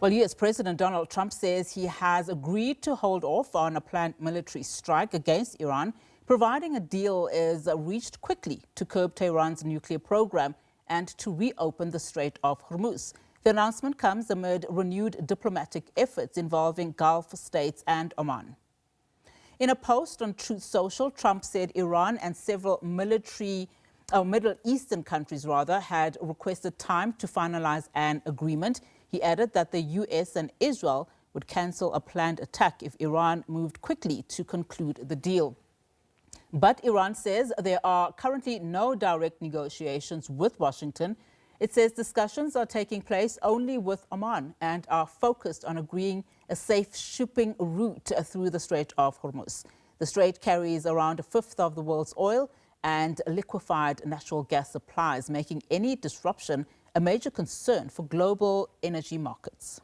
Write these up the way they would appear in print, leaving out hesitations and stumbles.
Well, U.S. President Donald Trump says he has agreed to hold off on a planned military strike against Iran, providing a deal is reached quickly to curb Tehran's nuclear program and to reopen the Strait of Hormuz. The announcement comes amid renewed diplomatic efforts involving Gulf states and Oman. In a post on Truth Social, Trump said Iran and several Middle Eastern countries had requested time to finalize an agreement. He added that the U.S. and Israel would cancel a planned attack if Iran moved quickly to conclude the deal. But Iran says there are currently no direct negotiations with Washington. It says discussions are taking place only with Oman and are focused on agreeing a safe shipping route through the Strait of Hormuz. The strait carries around a fifth of the world's oil and liquefied natural gas supplies, making any disruption a major concern for global energy markets.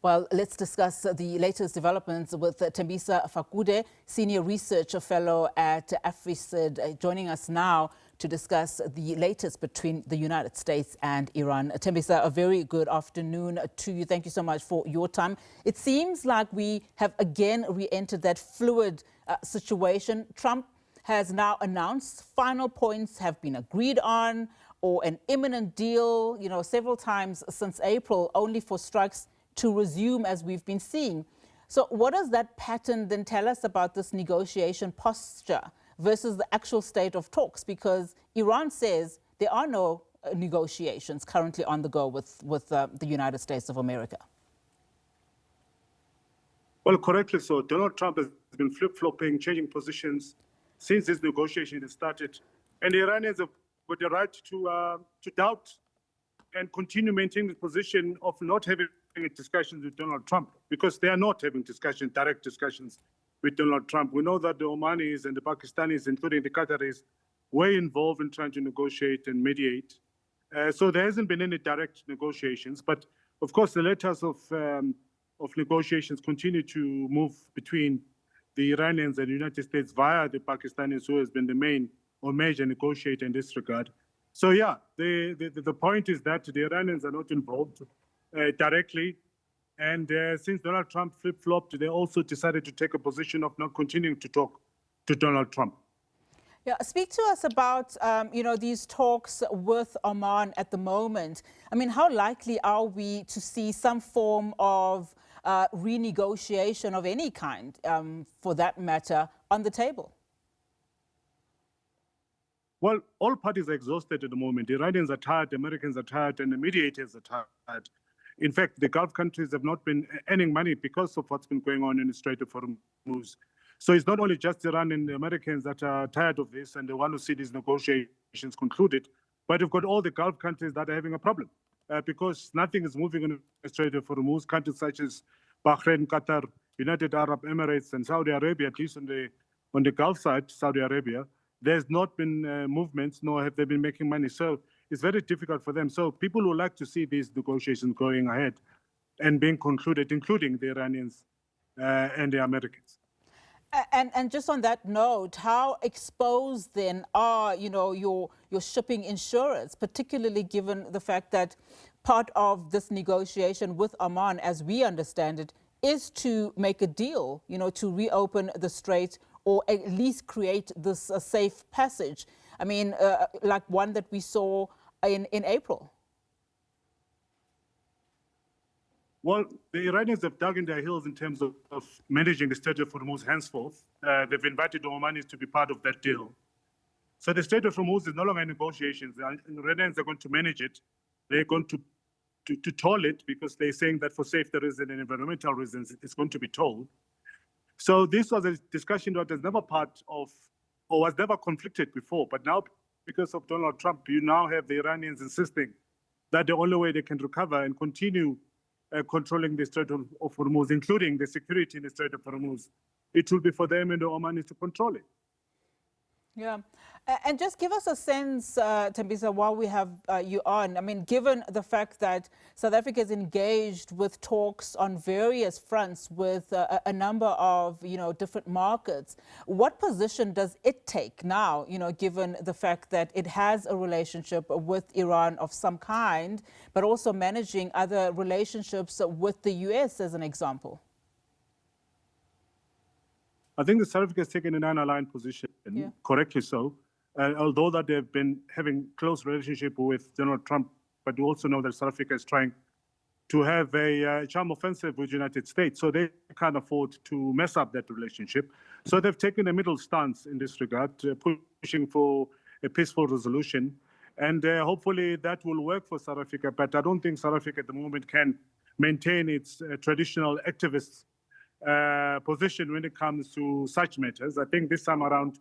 Well, let's discuss the latest developments with Thembisa Fakude, Senior Research Fellow at AfriSID, joining us now to discuss the latest between the United States and Iran. Thembisa, a very good afternoon to you. Thank you so much for your time. It seems like we have again re-entered that fluid situation. Trump has now announced final points have been agreed on or an imminent deal, several times since April, only for strikes to resume as we've been seeing. So what does that pattern then tell us about this negotiation posture versus the actual state of talks? Because Iran says there are no negotiations currently on the go with the United States of America. Well, correctly so. Donald Trump has been flip-flopping, changing positions since this negotiation started. And the Iranians have got the right to doubt and continue maintaining the position of not having discussions with Donald Trump, because they are not having direct discussions with Donald Trump. We know that the Omanis and the Pakistanis, including the Qataris, were involved in trying to negotiate and mediate. So there hasn't been any direct negotiations. But of course, the letters of negotiations continue to move between the Iranians and the United States via the Pakistanis, who has been the main or major negotiator in this regard. So yeah, the point is that the Iranians are not involved directly. And since Donald Trump flip-flopped, they also decided to take a position of not continuing to talk to Donald Trump. Yeah, speak to us about, these talks with Oman at the moment. I mean, how likely are we to see some form of renegotiation of any kind, for that matter, on the table? Well, all parties are exhausted at the moment. The Iranians are tired, the Americans are tired, and the mediators are tired. In fact, the Gulf countries have not been earning money because of what's been going on in the Strait of Hormuz. So it's not only just Iran and the Americans that are tired of this and they want to see these negotiations concluded, but you've got all the Gulf countries that are having a problem because nothing is moving in the Strait of Hormuz. Countries such as Bahrain, Qatar, United Arab Emirates, and Saudi Arabia, at least on the Gulf side, Saudi Arabia, there's not been movements, nor have they been making money. So it's very difficult for them. So people would like to see these negotiations going ahead and being concluded, including the Iranians and the Americans. And just on that note, how exposed then are, your shipping insurers, particularly given the fact that part of this negotiation with Oman, as we understand it, is to make a deal, to reopen the strait or at least create this safe passage. I mean, like one that we saw in April. Well, the Iranians have dug in their heels in terms of managing the Strait of Hormuz henceforth. They've invited the Omanis to be part of that deal. So the Strait of Hormuz is no longer in negotiations. The Iranians are going to manage it. They're going to toll it because they're saying that for safety reasons and environmental reasons, it's going to be tolled. So this was a discussion that was never part of, or was never conflicted before. But now, because of Donald Trump, you now have the Iranians insisting that the only way they can recover and continue controlling the Strait of Hormuz, including the security in the Strait of Hormuz, it will be for them and the Omanis to control it. Yeah. And just give us a sense, Thembisa, while we have you on. I mean, given the fact that South Africa is engaged with talks on various fronts with a number of, different markets, what position does it take now, given the fact that it has a relationship with Iran of some kind, but also managing other relationships with the US, as an example? I think the South Africa has taken an unaligned position, correctly so. Although that they've been having close relationship with Donald Trump, but we also know that South Africa is trying to have a charm offensive with the United States, so they can't afford to mess up that relationship. So they've taken a middle stance in this regard, pushing for a peaceful resolution, and hopefully that will work for South Africa. But I don't think South Africa at the moment can maintain its traditional activist position when it comes to such matters. I think this time around,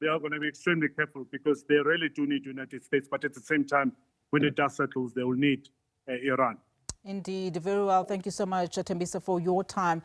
they are going to be extremely careful because they really do need the United States, but at the same time, when the dust settles, they will need Iran. Indeed, very well. Thank you so much, Thembisa, for your time.